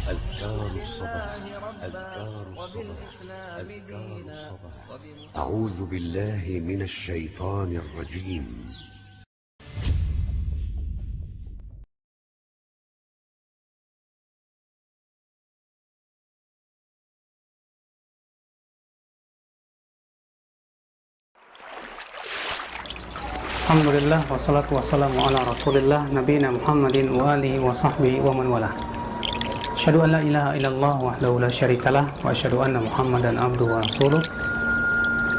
أذكار الصباح أذكار الصباح أذكار الصباح أعوذ بالله من الشيطان الرجيم. Alhamdulillah wassalatu wassalamu ala rasulillah nabiyina Muhammadin wa alihi wa sahbihi wa man walah. Asyhadu an la ilaha illallah wahdahu la syarikalah wa asyhadu anna Muhammadan abduhu wa rasuluh.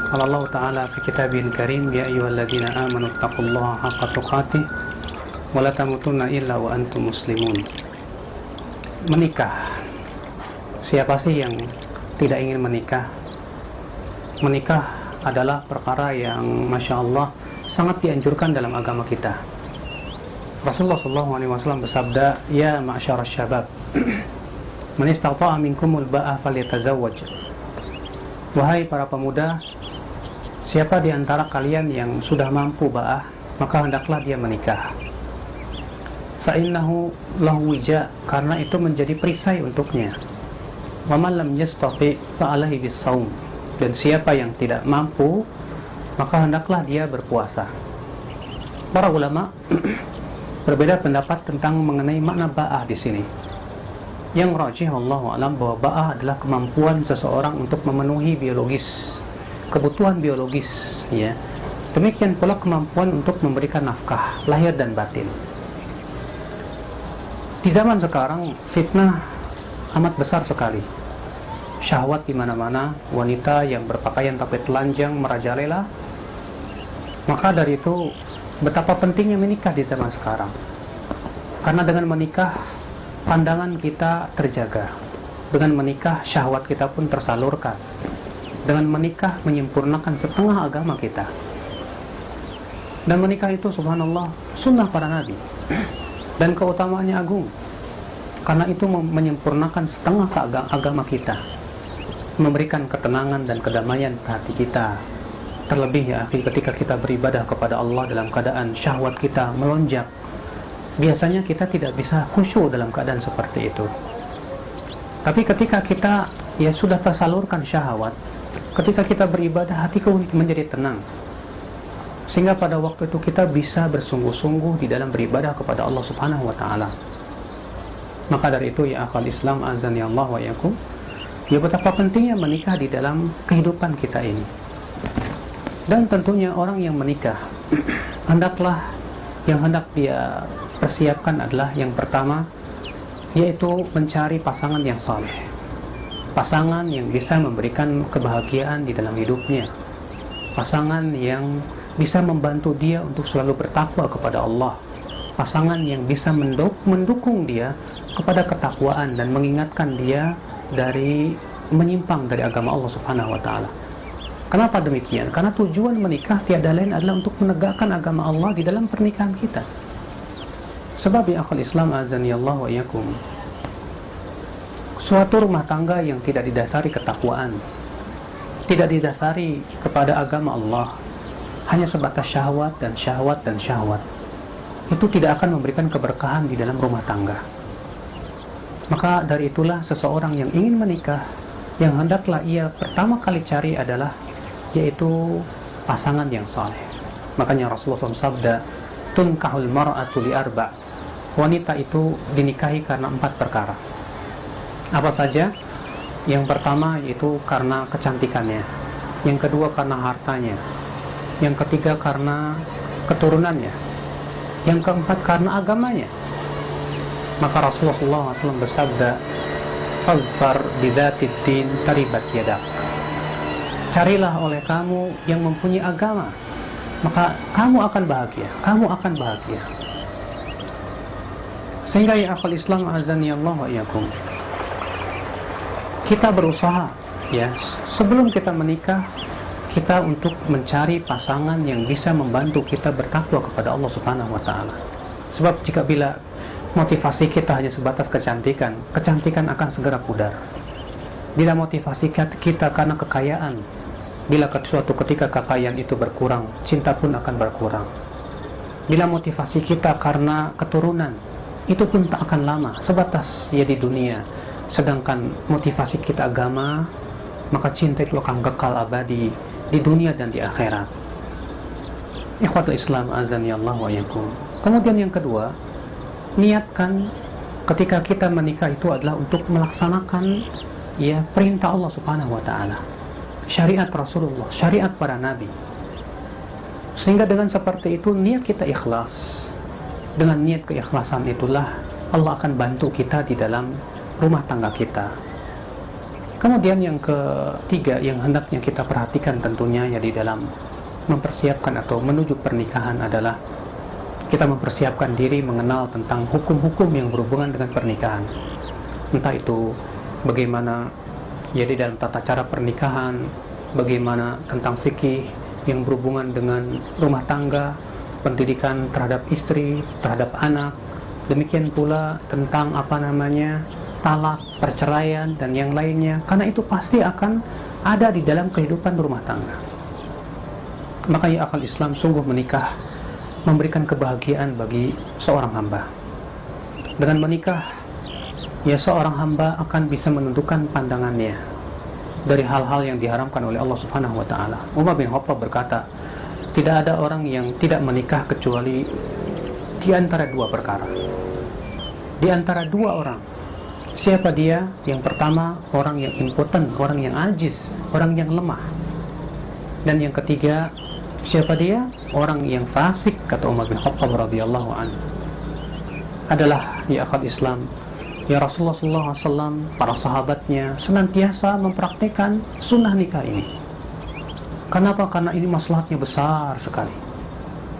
Qala Allah ta'ala fi kitabihil karim, ya ayyuhalladzina amanu taqullaha haqqa tuqatih wa la tamutunna illa wa antum muslimun. Menikah. Siapa sih yang tidak ingin menikah? Menikah adalah perkara yang Masya Allah sangat dianjurkan dalam agama kita. Rasulullah SAW bersabda, ya ma'syarasy syabab, man istata'a minkumul ba'a falyatazawwaj. Wahai para pemuda, siapa di antara kalian yang sudah mampu ba'ah, maka hendaklah dia menikah. Fa innahu lahu wija, karena itu menjadi perisai untuknya. Wa man lam yastati' fa alaihi bis-shaum. Dan siapa yang tidak mampu, maka hendaklah dia berpuasa. Para ulama berbeda pendapat tentang mengenai makna ba'ah di sini. Yang rajih wallahu alam bahwa ba'ah adalah kemampuan seseorang untuk memenuhi biologis, kebutuhan biologis, ya. Demikian pula kemampuan untuk memberikan nafkah lahir dan batin. Di zaman sekarang fitnah amat besar sekali. Syahwat di mana-mana, wanita yang berpakaian tapi telanjang merajalela. Maka dari itu betapa pentingnya menikah di zaman sekarang. Karena dengan menikah pandangan kita terjaga. Dengan menikah syahwat kita pun tersalurkan. Dengan menikah menyempurnakan setengah agama kita. Dan menikah itu subhanallah sunnah para nabi. Dan keutamaannya agung. Karena itu menyempurnakan setengah agama kita. Memberikan ketenangan dan kedamaian hati kita. Terlebih ya akhi, ketika kita beribadah kepada Allah dalam keadaan syahwat kita melonjak, biasanya kita tidak bisa khusyuk dalam keadaan seperti itu. Tapi ketika kita ya sudah tersalurkan syahwat, ketika kita beribadah, hatiku menjadi tenang, sehingga pada waktu itu kita bisa bersungguh-sungguh di dalam beribadah kepada Allah Subhanahu wa ta'ala. Maka dari itu ya akhwal Islam azani Allah wa yakum, ya betapa pentingnya menikah di dalam kehidupan kita ini. Dan tentunya orang yang menikah yang hendak dia persiapkan adalah yang pertama, yaitu mencari pasangan yang saleh, pasangan yang bisa memberikan kebahagiaan di dalam hidupnya, pasangan yang bisa membantu dia untuk selalu bertakwa kepada Allah, pasangan yang bisa mendukung dia kepada ketakwaan dan mengingatkan dia dari menyimpang dari agama Allah Subhanahu wa ta'ala. Kenapa demikian? Karena tujuan menikah tiada lain adalah untuk menegakkan agama Allah di dalam pernikahan kita. Sebab ya akhul Islam azanillah wa iyakum, suatu rumah tangga yang tidak didasari ketakwaan, tidak didasari kepada agama Allah, hanya sebatas syahwat dan syahwat dan syahwat, itu tidak akan memberikan keberkahan di dalam rumah tangga. Maka dari itulah seseorang yang ingin menikah, yang hendaklah ia pertama kali cari adalah yaitu pasangan yang saleh. Makanya Rasulullah SAW sabda, tunkahul mar'atu li arba'. Wanita itu dinikahi karena 4 perkara. Apa saja? Yang pertama yaitu karena kecantikannya, yang kedua karena hartanya, yang ketiga karena keturunannya, yang keempat karena agamanya. Maka Rasulullah SAW bersabda, fadfar bidzatid din taribat yadak. Carilah oleh kamu yang mempunyai agama, maka kamu akan bahagia, kamu akan bahagia. Sehingga ya akhul Islam azani Allah wa iyakum, kita berusaha ya sebelum kita menikah, kita untuk mencari pasangan yang bisa membantu kita bertakwa kepada Allah Subhanahu wa ta'ala. Sebab jika bila motivasi kita hanya sebatas kecantikan, kecantikan akan segera pudar. Bila motivasi kita karena kekayaan, bila suatu ketika kekayaan itu berkurang, cinta pun akan berkurang. Bila motivasi kita karena keturunan, itu pun tak akan lama, sebatas ya di dunia, Sedangkan motivasi kita agama, maka cinta itu akan kekal abadi di dunia dan di akhirat. Ikhwatul Islam azani Allah wa iyyakum. Kemudian yang kedua, niatkan ketika kita menikah itu adalah untuk melaksanakan ya perintah Allah Subhanahu wa taala, syariat Rasulullah, syariat para nabi. Sehingga dengan seperti itu niat kita ikhlas. Dengan niat keikhlasan itulah Allah akan bantu kita di dalam rumah tangga kita. Kemudian yang ketiga yang hendaknya kita perhatikan tentunya ya di dalam mempersiapkan atau menuju pernikahan adalah kita mempersiapkan diri mengenal tentang hukum-hukum yang berhubungan dengan pernikahan. Entah itu bagaimana ya di dalam tata cara pernikahan, bagaimana tentang fikih yang berhubungan dengan rumah tangga, pendidikan terhadap istri, terhadap anak, demikian pula tentang talak, perceraian dan yang lainnya, karena itu pasti akan ada di dalam kehidupan rumah tangga. Maka ya akal Islam, sungguh menikah memberikan kebahagiaan bagi seorang hamba. Dengan menikah ya seorang hamba akan bisa menentukan pandangannya dari hal-hal yang diharamkan oleh Allah Subhanahu wa taala. Umar bin Khattab berkata, tidak ada orang yang tidak menikah kecuali di antara dua perkara. Di antara dua orang. Siapa dia? Yang pertama, orang yang impoten, orang yang ajiz, orang yang lemah. Dan yang ketiga, siapa dia? Orang yang fasik, kata Umar bin Khattab radhiyallahu anhu. Adalah ya akal Islam, ya Rasulullah SAW, para sahabatnya senantiasa mempraktikkan sunnah nikah ini. Kenapa? Karena ini maslahatnya besar sekali,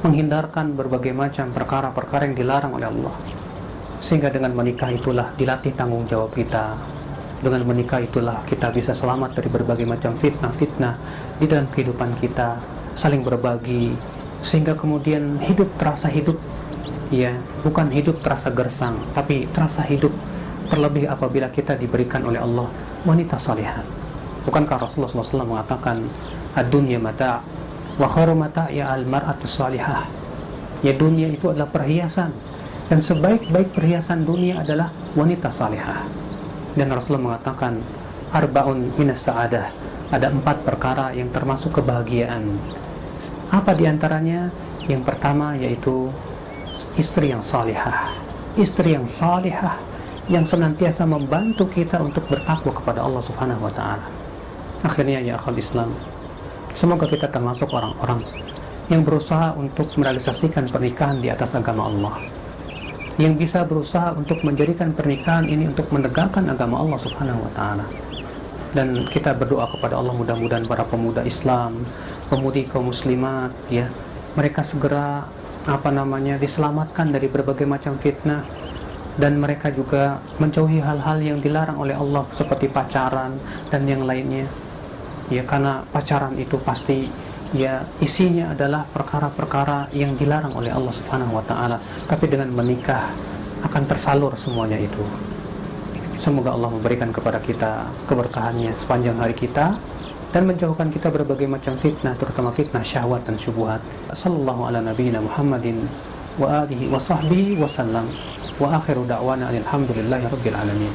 menghindarkan berbagai macam perkara-perkara yang dilarang oleh Allah. Sehingga dengan menikah itulah dilatih tanggung jawab kita. Dengan menikah itulah kita bisa selamat dari berbagai macam fitnah-fitnah di dalam kehidupan kita, saling berbagi, sehingga kemudian hidup terasa hidup, ya bukan hidup terasa gersang, tapi terasa hidup. Terlebih apabila kita diberikan oleh Allah wanita salihah. Bukankah Rasulullah SAW mengatakan, ad-dunya mata' wa khairu mata' ya al-mar'atu salihah. Ya dunia itu adalah perhiasan, dan sebaik-baik perhiasan dunia adalah wanita salihah. Dan Rasulullah mengatakan, arba'un minas sa'adah, ada 4 perkara yang termasuk kebahagiaan. Apa diantaranya? Yang pertama yaitu istri yang salihah. Istri yang salihah yang senantiasa membantu kita untuk bertakwa kepada Allah Subhanahu wa taala. Akhirnya ya akhal Islam, semoga kita termasuk orang-orang yang berusaha untuk merealisasikan pernikahan di atas agama Allah, yang bisa berusaha untuk menjadikan pernikahan ini untuk menegakkan agama Allah Subhanahu wa taala. Dan kita berdoa kepada Allah, mudah-mudahan para pemuda Islam, pemudi kaum muslimat ya, mereka segera diselamatkan dari berbagai macam fitnah, dan mereka juga menjauhi hal-hal yang dilarang oleh Allah seperti pacaran dan yang lainnya. Ya karena pacaran itu pasti ya isinya adalah perkara-perkara yang dilarang oleh Allah Subhanahu wa taala, tapi dengan menikah akan tersalur semuanya itu. Semoga Allah memberikan kepada kita keberkahannya sepanjang hari kita dan menjauhkan kita berbagai macam fitnah, terutama fitnah syahwat dan syubhat. Sallallahu ala nabiyina Muhammadin wa alihi wa sahbihi wa sallam. Wa akhiru da'wana alhamdulillahi rabbil alamin.